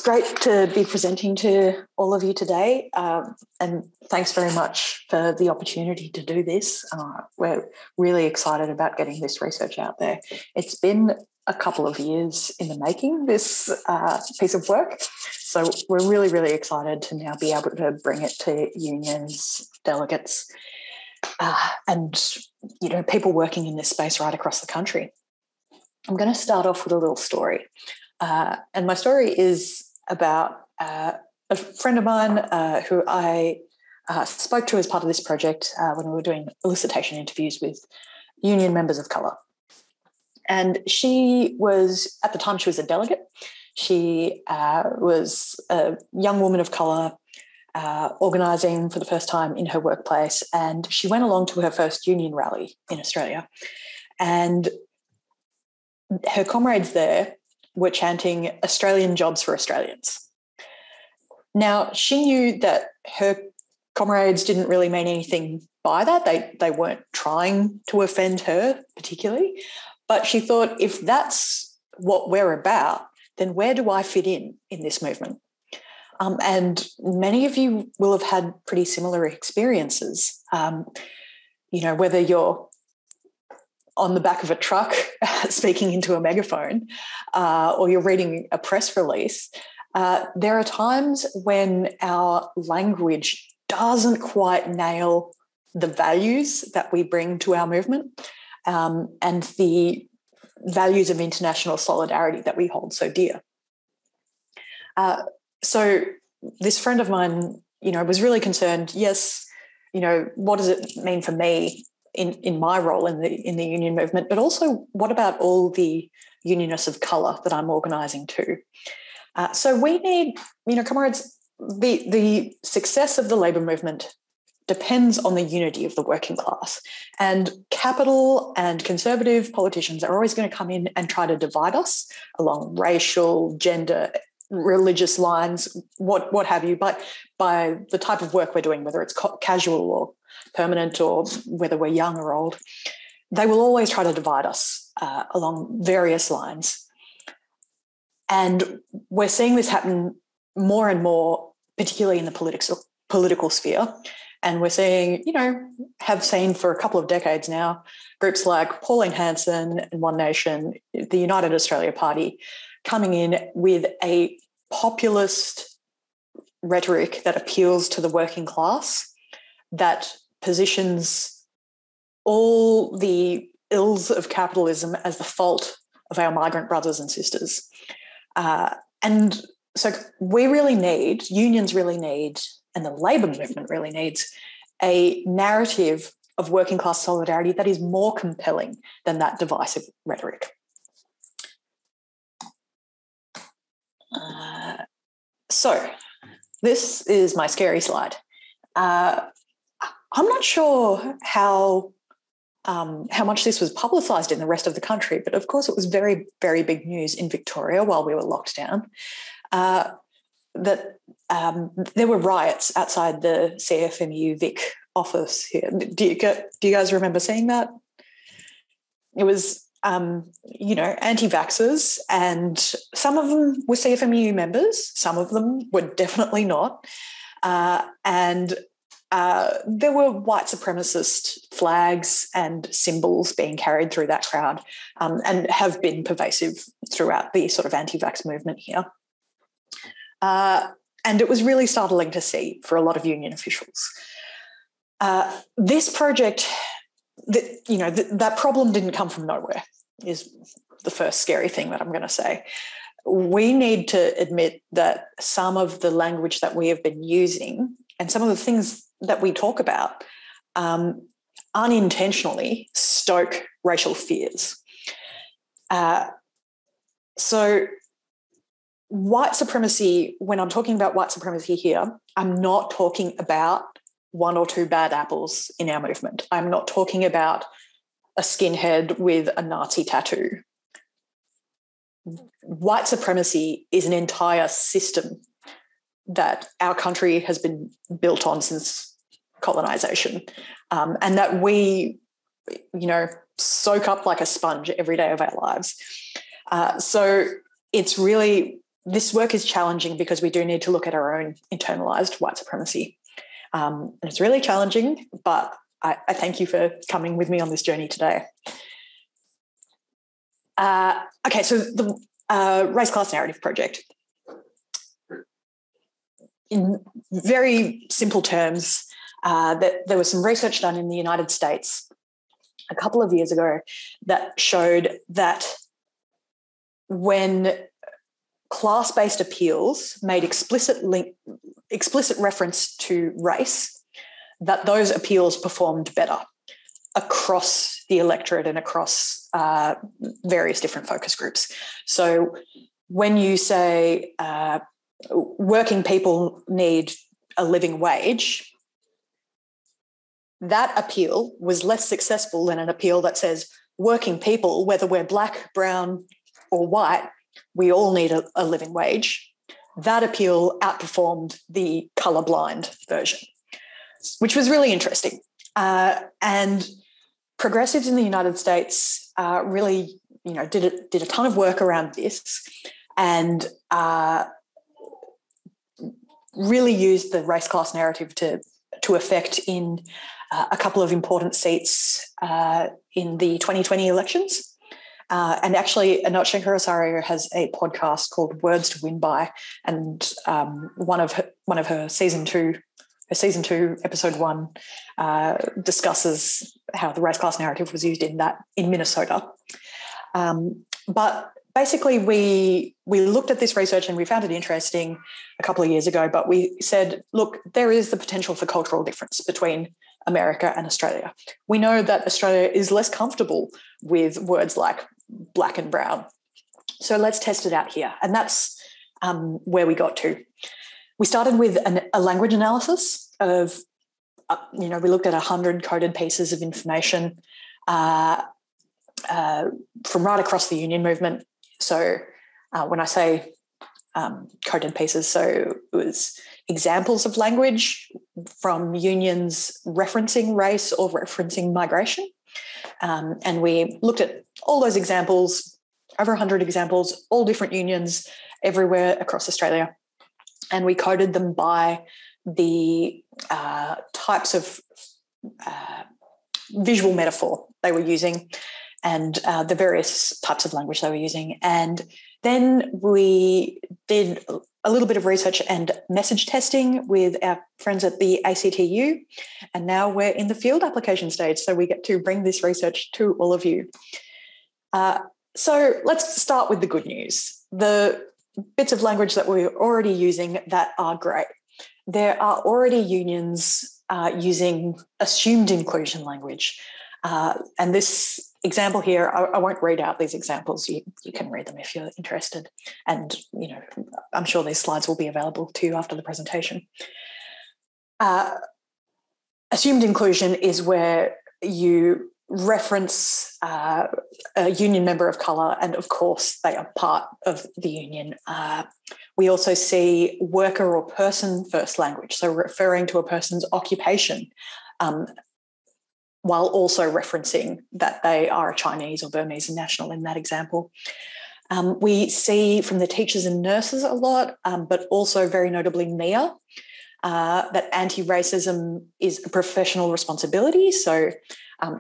great to be presenting to all of you today, and thanks very much for the opportunity to do this. We're really excited about getting this research out there. It's been a couple of years in the making, this piece of work, so we're really, really excited to now be able to bring it to unions, delegates, and people working in this space right across the country. I'm going to start off with a little story. And my story is about a friend of mine who I spoke to as part of this project when we were doing elicitation interviews with union members of colour. And she was, at the time, she was a delegate. She was a young woman of colour organising for the first time in her workplace, and she went along to her first union rally in Australia. And her comrades there were chanting Australian jobs for Australians. Now, she knew that her comrades didn't really mean anything by that. They weren't trying to offend her particularly, but she thought, if that's what we're about, then where do I fit in this movement? And many of you will have had pretty similar experiences, whether you're on the back of a truck speaking into a megaphone or you're reading a press release, there are times when our language doesn't quite nail the values that we bring to our movement and the values of international solidarity that we hold so dear. So this friend of mine, was really concerned, yes, what does it mean for me in my role in the union movement, but also what about all the unionists of colour that I'm organising too? So we need, comrades, the success of the labour movement depends on the unity of the working class. And capital and conservative politicians are always going to come in and try to divide us along racial, gender, religious lines, what have you, but by the type of work we're doing, whether it's casual or permanent or whether we're young or old, they will always try to divide us along various lines. And we're seeing this happen more and more, particularly in the political sphere. And we're seeing, have seen for a couple of decades now, groups like Pauline Hanson and One Nation, the United Australia Party, coming in with a populist rhetoric that appeals to the working class, that positions all the ills of capitalism as the fault of our migrant brothers and sisters. And so unions really need, and the labour movement really needs, a narrative of working class solidarity that is more compelling than that divisive rhetoric. So this is my scary slide. I'm not sure how much this was publicised in the rest of the country, but of course it was very, very big news in Victoria while we were locked down, that there were riots outside the CFMU Vic office here. Do you guys remember seeing that? It was anti-vaxxers, and some of them were CFMU members, some of them were definitely not. And there were white supremacist flags and symbols being carried through that crowd and have been pervasive throughout the sort of anti-vax movement here. And it was really startling to see for a lot of union officials. This project, that problem didn't come from nowhere, is the first scary thing that I'm going to say. We need to admit that some of the language that we have been using and some of the things that we talk about unintentionally stoke racial fears. So white supremacy, when I'm talking about white supremacy here, I'm not talking about one or two bad apples in our movement. I'm not talking about a skinhead with a Nazi tattoo. White supremacy is an entire system that our country has been built on since colonisation, and that we, soak up like a sponge every day of our lives. So it's really this work is challenging because we do need to look at our own internalised white supremacy. And it's really challenging, but I thank you for coming with me on this journey today. Okay, so the Race Class Narrative Project. In very simple terms, there was some research done in the United States a couple of years ago that showed that when class-based appeals made explicit reference to race, that those appeals performed better across the electorate and across various different focus groups. So when you say working people need a living wage, that appeal was less successful than an appeal that says working people, whether we're black, brown, or white, we all need a living wage. That appeal outperformed the colourblind version, which was really interesting. And progressives in the United States really, did a ton of work around this, and really used the race class narrative to effect in a couple of important seats in the 2020 elections. And actually, Anot Rosario has a podcast called Words to Win By, and one of her season two, episode 1, discusses how the race class narrative was used in Minnesota. But basically, we looked at this research and we found it interesting a couple of years ago. But we said, look, there is the potential for cultural difference between America and Australia. We know that Australia is less comfortable with words like black and brown. So let's test it out here. And that's where we got to. We started with a language analysis of, we looked at 100 coded pieces of information from right across the union movement. So when I say coded pieces, so it was examples of language from unions referencing race or referencing migration. And we looked at all those examples, over 100 examples, all different unions everywhere across Australia. And we coded them by the types of visual metaphor they were using and the various types of language they were using. And then we did a little bit of research and message testing with our friends at the ACTU, and now we're in the field application stage, so we get to bring this research to all of you. So let's start with the good news. The bits of language that we're already using that are great. There are already unions using assumed inclusion language. And this example here, I won't read out these examples. You can read them if you're interested. And, I'm sure these slides will be available to you after the presentation. Assumed inclusion is where you reference a union member of colour, and of course they are part of the union. We also see worker or person first language, so referring to a person's occupation, while also referencing that they are a Chinese or Burmese national in that example. We see from the teachers and nurses a lot, but also very notably MIA, that anti-racism is a professional responsibility. So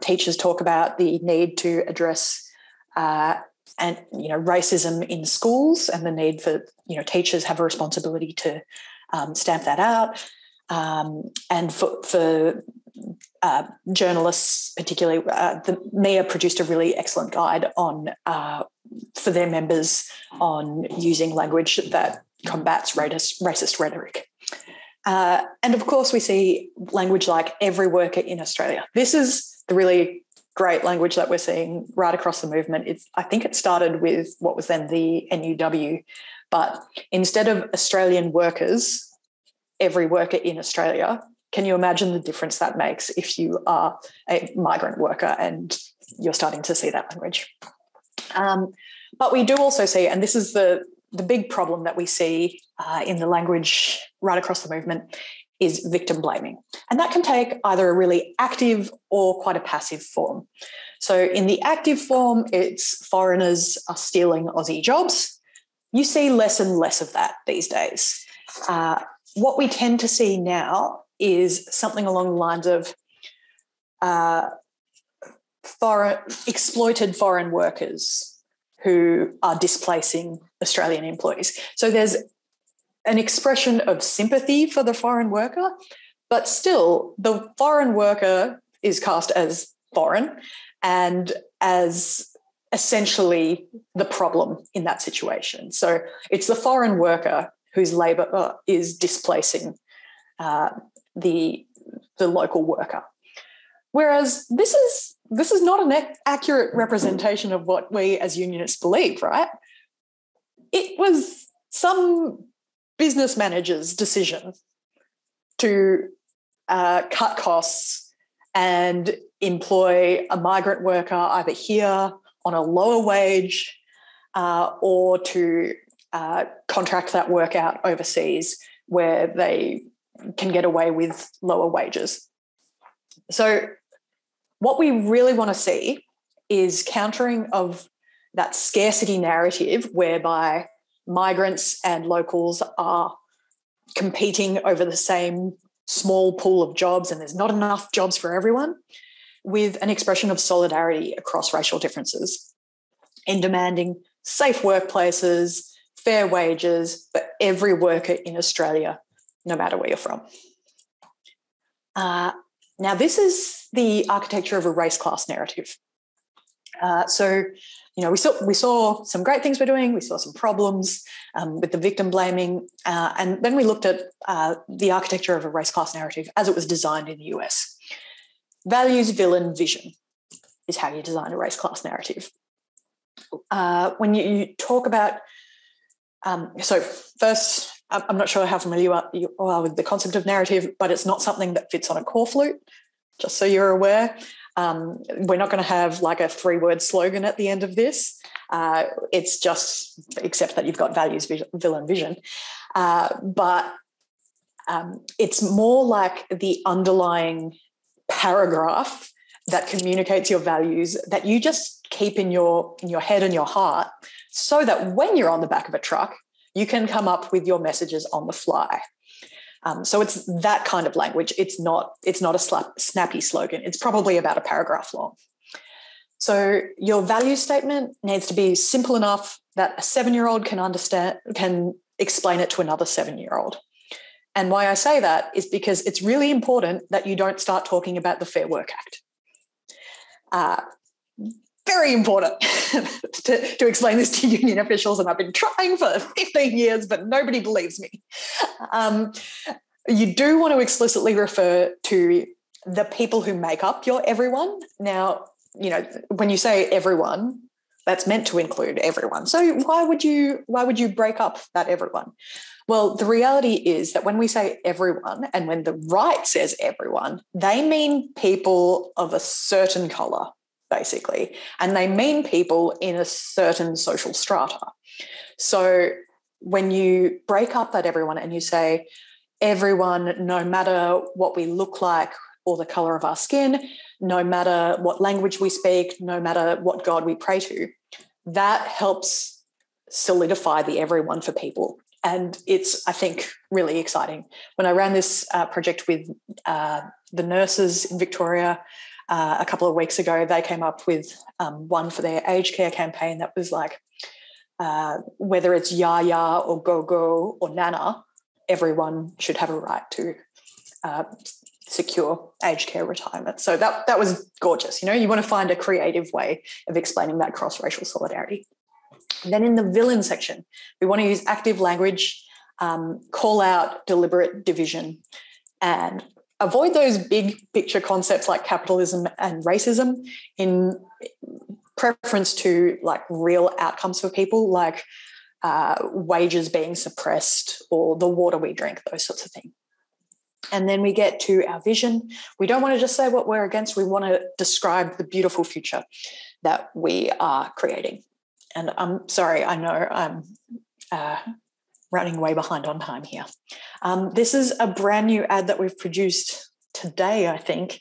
teachers talk about the need to address racism in schools, and the need for teachers have a responsibility to stamp that out. And for journalists, particularly, the MIA produced a really excellent guide on for their members on using language that combats racist rhetoric. And of course, we see language like every worker in Australia. This is the really great language that we're seeing right across the movement. I think it started with what was then the NUW, but instead of Australian workers, every worker in Australia, can you imagine the difference that makes if you are a migrant worker and you're starting to see that language? But we do also see, and this is the big problem that we see in the language right across the movement, is victim blaming. And that can take either a really active or quite a passive form. So in the active form, it's foreigners are stealing Aussie jobs. you see less and less of that these days. What we tend to see now is something along the lines of exploited foreign workers who are displacing Australian employees. So there's an expression of sympathy for the foreign worker, but still the foreign worker is cast as foreign and as essentially the problem in that situation. So it's the foreign worker whose labour is displacing the local worker. Whereas this is not an accurate representation of what we as unionists believe, right? It was some business manager's decision to cut costs and employ a migrant worker either here on a lower wage or to contract that work out overseas where they can get away with lower wages. So what we really want to see is countering of that scarcity narrative whereby migrants and locals are competing over the same small pool of jobs and there's not enough jobs for everyone, with an expression of solidarity across racial differences in demanding safe workplaces, fair wages for every worker in Australia, no matter where you're from. Now, this is the architecture of a race-class narrative. So, we saw some great things we're doing. We saw some problems with the victim blaming. And then we looked at the architecture of a race-class narrative as it was designed in the US. Values, villain, vision is how you design a race-class narrative. When you talk about... so first, I'm not sure how familiar you are with the concept of narrative, but it's not something that fits on a core flute, just so you're aware. We're not going to have like a 3-word slogan at the end of this. It's just, except that you've got values, villain, vision. But it's more like the underlying paragraph that communicates your values that you just keep in your head and your heart so that when you're on the back of a truck, you can come up with your messages on the fly. So it's that kind of language. It's not a snappy slogan. It's probably about a paragraph long. So your value statement needs to be simple enough that a 7-year-old can explain it to another 7-year-old. And why I say that is because it's really important that you don't start talking about the Fair Work Act. Very important to explain this to union officials, and I've been trying for 15 years, but nobody believes me. You do want to explicitly refer to the people who make up your everyone. Now, when you say everyone, that's meant to include everyone. So why would you break up that everyone? Well, the reality is that when we say everyone and when the right says everyone, they mean people of a certain colour, basically, and they mean people in a certain social strata. So when you break up that everyone and you say everyone, no matter what we look like or the colour of our skin, no matter what language we speak, no matter what God we pray to, that helps solidify the everyone for people. And it's, I think, really exciting. When I ran this project with the nurses in Victoria a couple of weeks ago, they came up with one for their aged care campaign that was like, whether it's ya or go or nana, everyone should have a right to secure aged care retirement. So that was gorgeous. You want to find a creative way of explaining that cross-racial solidarity. And then in the villain section, we want to use active language, call out deliberate division, and avoid those big picture concepts like capitalism and racism in preference to like real outcomes for people, like wages being suppressed or the water we drink, those sorts of things. And then we get to our vision. We don't want to just say what we're against. We want to describe the beautiful future that we are creating. And I'm sorry, I know I'm running way behind on time here. This is a brand new ad that we've produced today, I think,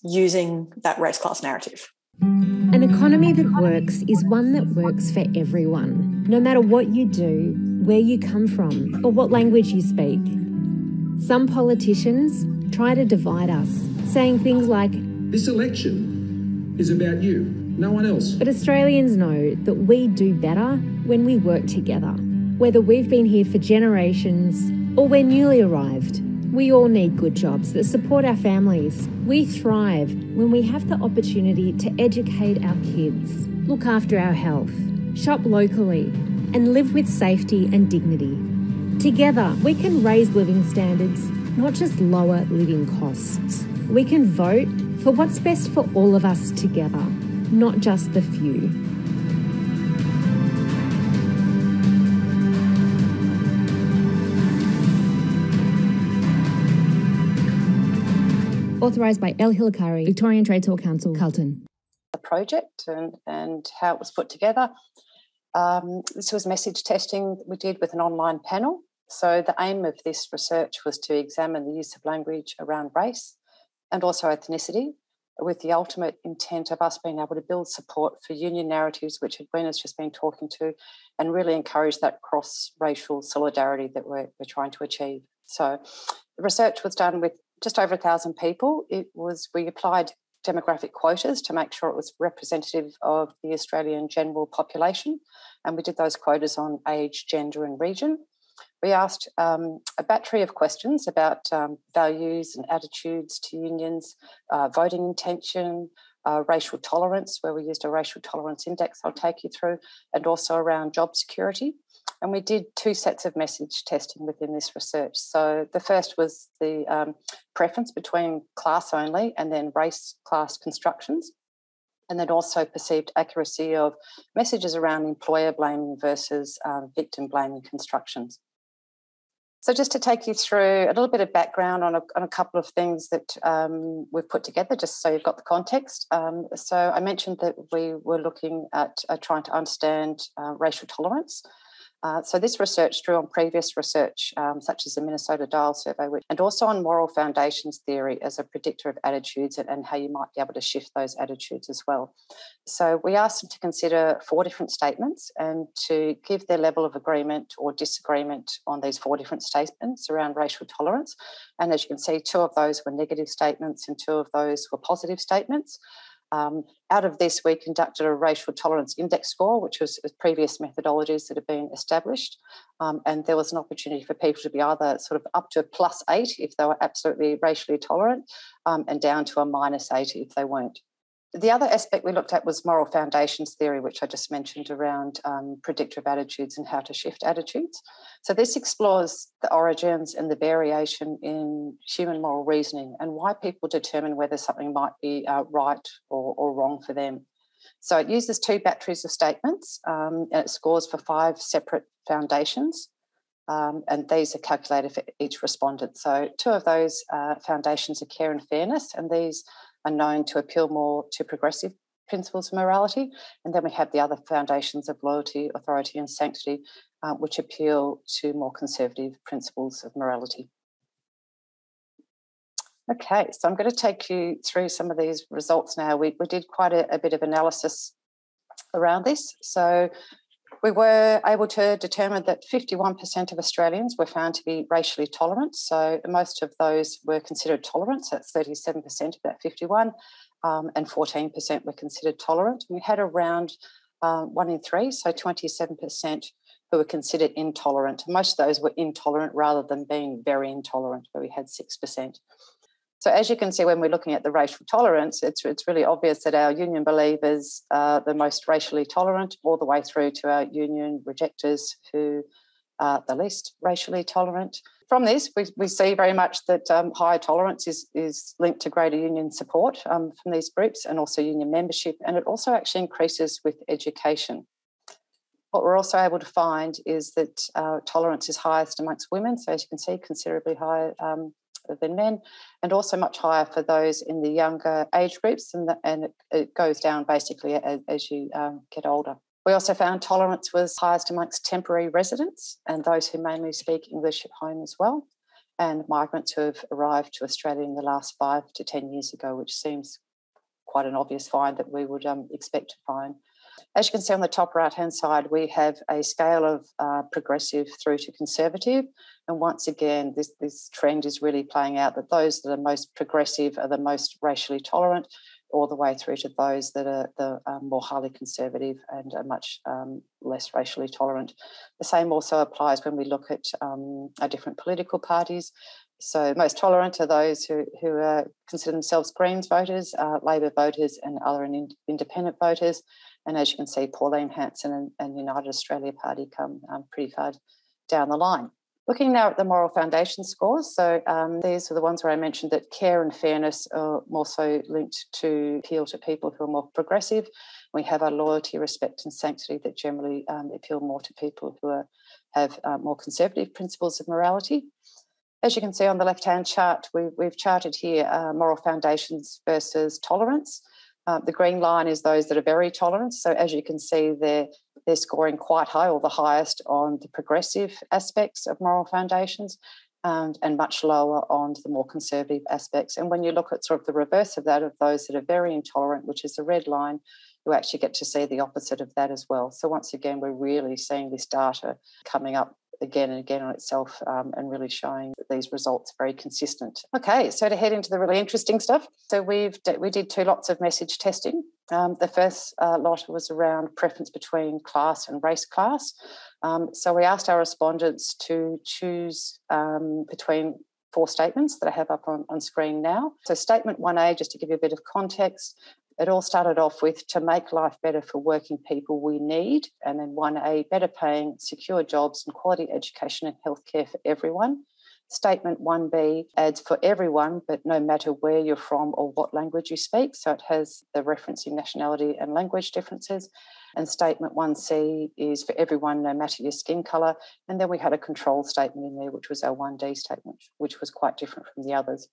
using that race class narrative. An economy that works is one that works for everyone. no matter what you do, where you come from, or what language you speak. Some politicians try to divide us, saying things like, "This election is about you, no one else." But Australians know that we do better when we work together. Whether we've been here for generations or we're newly arrived, we all need good jobs that support our families. We thrive when we have the opportunity to educate our kids, look after our health, shop locally, and live with safety and dignity. Together, we can raise living standards, not just lower living costs. We can vote for what's best for all of us together, not just the few. Authorised by El Hilakari, Victorian Trades Hall Council, Carlton. The project and how it was put together. This was message testing we did with an online panel. So the aim of this research was to examine the use of language around race and also ethnicity, with the ultimate intent of us being able to build support for union narratives, which Edwina's just been talking to, and really encourage that cross-racial solidarity that we're trying to achieve. So the research was done with just over 1,000 people. We applied demographic quotas to make sure it was representative of the Australian general population, and we did those quotas on age, gender and region. We asked a battery of questions about values and attitudes to unions, voting intention, racial tolerance, where we used a racial tolerance index I'll take you through, and also around job security. And we did 2 sets of message testing within this research. So the first was the preference between class only and then race class constructions, and then also perceived accuracy of messages around employer blaming versus victim blaming constructions. So just to take you through a little bit of background on a couple of things that we've put together, just so you've got the context. So I mentioned that we were looking at trying to understand racial tolerance. So this research drew on previous research, such as the Minnesota Dial Survey, and also on moral foundations theory as a predictor of attitudes and how you might be able to shift those attitudes as well. So we asked them to consider 4 different statements and to give their level of agreement or disagreement on these 4 different statements around racial tolerance. And as you can see, 2 of those were negative statements and 2 of those were positive statements. Out of this, we conducted a racial tolerance index score, which was previous methodologies that have been established, and there was an opportunity for people to be either sort of up to a +8 if they were absolutely racially tolerant, and down to a -8 if they weren't. The other aspect we looked at was moral foundations theory, which I just mentioned around predictive attitudes and how to shift attitudes. So this explores the origins and the variation in human moral reasoning and why people determine whether something might be right or wrong for them. So it uses 2 batteries of statements and it scores for 5 separate foundations. And these are calculated for each respondent. So 2 of those foundations are care and fairness, and these are known to appeal more to progressive principles of morality. And then we have the other foundations of loyalty, authority and sanctity, which appeal to more conservative principles of morality. Okay, so I'm going to take you through some of these results now. We did quite a bit of analysis around this. So we were able to determine that 51% of Australians were found to be racially tolerant. So most of those were considered tolerant. So that's 37% of that 51, and 14% were considered tolerant. We had around 1 in 3, so 27% who were considered intolerant. Most of those were intolerant rather than being very intolerant, where we had 6%. So as you can see, when we're looking at the racial tolerance, it's really obvious that our union believers are the most racially tolerant, all the way through to our union rejectors who are the least racially tolerant. From this, we see very much that higher tolerance is linked to greater union support from these groups and also union membership, and it also actually increases with education. What we're also able to find is that tolerance is highest amongst women, so as you can see, considerably higher than men, and also much higher for those in the younger age groups, and it goes down basically as you get older. We also found tolerance was highest amongst temporary residents and those who mainly speak English at home as well, and migrants who have arrived to Australia in the last 5 to 10 years ago, which seems quite an obvious find that we would expect to find. As you can see on the top right-hand side, we have a scale of progressive through to conservative. And once again, this trend is really playing out that those that are most progressive are the most racially tolerant, all the way through to those that are the more highly conservative and are much less racially tolerant. The same also applies when we look at our different political parties. So most tolerant are those who consider themselves Greens voters, Labor voters and other independent voters. And as you can see, Pauline Hanson and United Australia Party come pretty far down the line. Looking now at the moral foundation scores, so these are the ones where I mentioned that care and fairness are more so linked to appeal to people who are more progressive. We have our loyalty, respect and sanctity that generally appeal more to people who have more conservative principles of morality. As you can see on the left-hand chart, we've charted here moral foundations versus tolerance. The green line is those that are very tolerant. So as you can see, they're scoring quite high, or the highest on the progressive aspects of moral foundations and much lower on the more conservative aspects. And when you look at sort of the reverse of that, of those that are very intolerant, which is the red line, you actually get to see the opposite of that as well. So once again, we're really seeing this data coming up again and again on itself and really showing that these results are very consistent. Okay, so to head into the really interesting stuff. So we did 2 lots of message testing. The first lot was around preference between class and race class. So we asked our respondents to choose between 4 statements that I have up on screen now. So statement 1A, just to give you a bit of context, it all started off with to make life better for working people we need, and then 1A, better paying, secure jobs and quality education and healthcare for everyone. Statement 1B adds for everyone, but no matter where you're from or what language you speak. So it has the referencing nationality and language differences. And statement 1C is for everyone, no matter your skin colour. And then we had a control statement in there, which was our 1D statement, which was quite different from the others.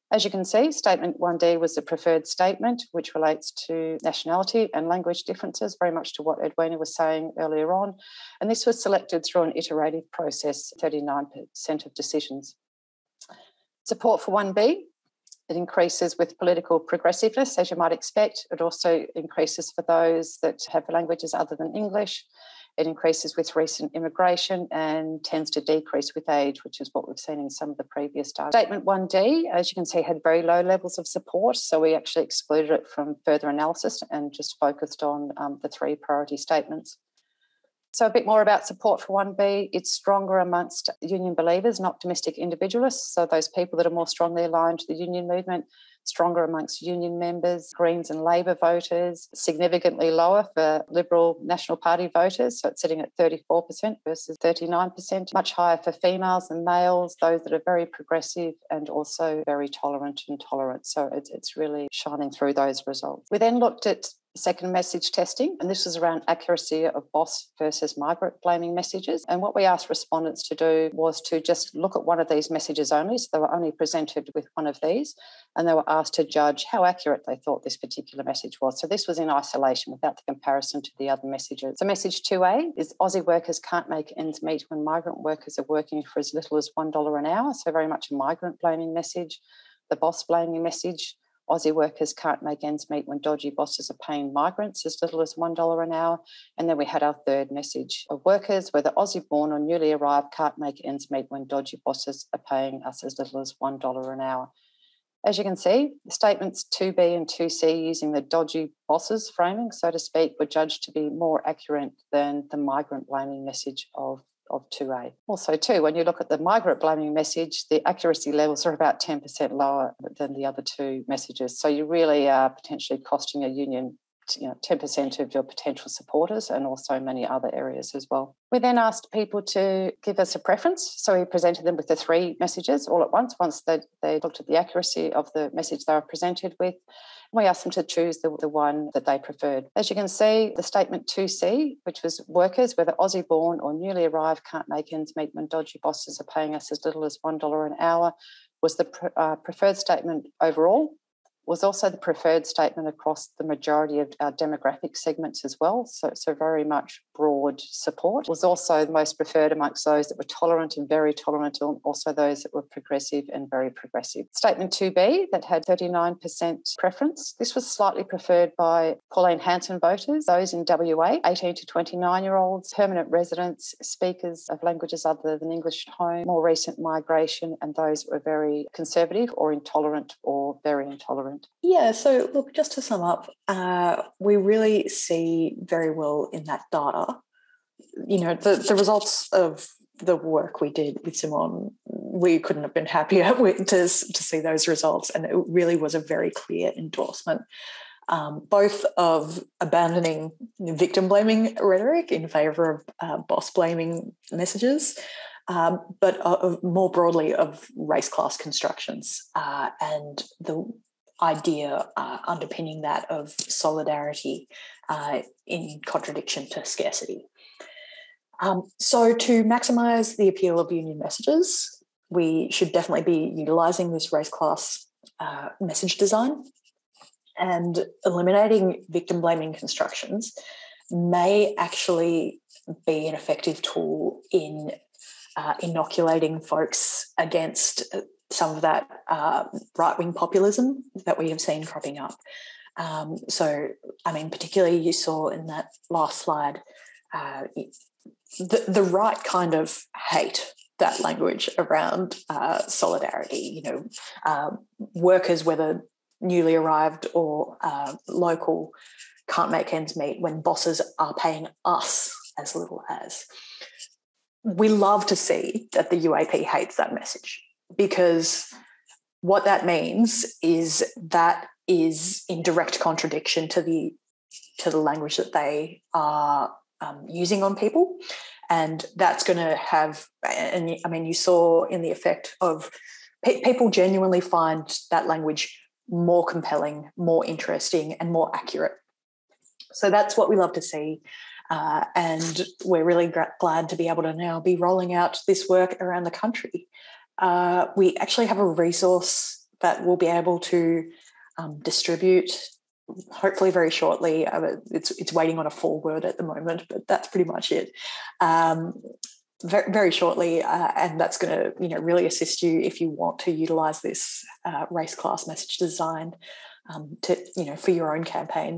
As you can see, statement 1D was the preferred statement, which relates to nationality and language differences, very much to what Edwina was saying earlier on. And this was selected through an iterative process, 39% of decisions. Support for 1B, it increases with political progressiveness, as you might expect. It also increases for those that have languages other than English. It increases with recent immigration and tends to decrease with age, which is what we've seen in some of the previous data. Statement 1D, as you can see, had very low levels of support, so we actually excluded it from further analysis and just focused on the 3 priority statements. So a bit more about support for 1B. It's stronger amongst union believers, not domestic individualists, so those people that are more strongly aligned to the union movement, stronger amongst union members, Greens and Labor voters, significantly lower for Liberal National Party voters, so it's sitting at 34% versus 39%, much higher for females and males, those that are very progressive and also very tolerant and tolerant. So it's really shining through those results. We then looked at second message testing, and this was around accuracy of boss versus migrant blaming messages. And what we asked respondents to do was to just look at one of these messages only, so they were only presented with one of these, and they were asked to judge how accurate they thought this particular message was. So this was in isolation without the comparison to the other messages. So message 2A is Aussie workers can't make ends meet when migrant workers are working for as little as $1 an hour, so very much a migrant blaming message. The boss blaming message, Aussie workers can't make ends meet when dodgy bosses are paying migrants as little as $1 an hour. And then we had our third message of workers, whether Aussie-born or newly arrived, can't make ends meet when dodgy bosses are paying us as little as $1 an hour. As you can see, statements 2B and 2C using the dodgy bosses framing, so to speak, were judged to be more accurate than the migrant blaming message of 2A. Also, too, when you look at the migrant blaming message, the accuracy levels are about 10% lower than the other 2 messages. So you really are potentially costing a union 10% of your potential supporters and also many other areas as well. We then asked people to give us a preference. So we presented them with the 3 messages all at once they looked at the accuracy of the message they were presented with. We asked them to choose the one that they preferred. As you can see, the statement 2C, which was workers, whether Aussie-born or newly arrived, can't make ends meet when dodgy bosses are paying us as little as $1 an hour, was the preferred statement overall. was also the preferred statement across the majority of our demographic segments as well, so very much broad support. It was also the most preferred amongst those that were tolerant and very tolerant, and also those that were progressive and very progressive. Statement 2B, that had 39% preference. This was slightly preferred by Pauline Hanson voters, those in WA, 18 to 29-year-olds, permanent residents, speakers of languages other than English at home, more recent migration, and those that were very conservative or intolerant or very intolerant. Yeah, so look, just to sum up, we really see very well in that data, you know, the results of the work we did with Simone. We couldn't have been happier to see those results, and it really was a very clear endorsement, both of abandoning victim-blaming rhetoric in favour of boss-blaming messages, but more broadly of race-class constructions and the idea underpinning that of solidarity in contradiction to scarcity. So to maximise the appeal of union messages, we should definitely be utilising this race-class message design, and eliminating victim-blaming constructions may actually be an effective tool in inoculating folks against some of that right-wing populism that we have seen cropping up. So, I mean, particularly you saw in that last slide the right kind of hate that language around solidarity. You know, workers, whether newly arrived or local, can't make ends meet when bosses are paying us as little as. We love to see that the UAP hates that message, because what that means is that is in direct contradiction to the language that they are using on people, and that's going to have. And I mean, you saw in the effect of people genuinely find that language more compelling, more interesting, and more accurate. So that's what we love to see. And we're really glad to be able to now be rolling out this work around the country. We actually have a resource that we'll be able to distribute hopefully very shortly. It's waiting on a foreword at the moment, but that's pretty much it. Very, very shortly, and that's going to, you know, really assist you if you want to utilise this race class message design to, you know, for your own campaign.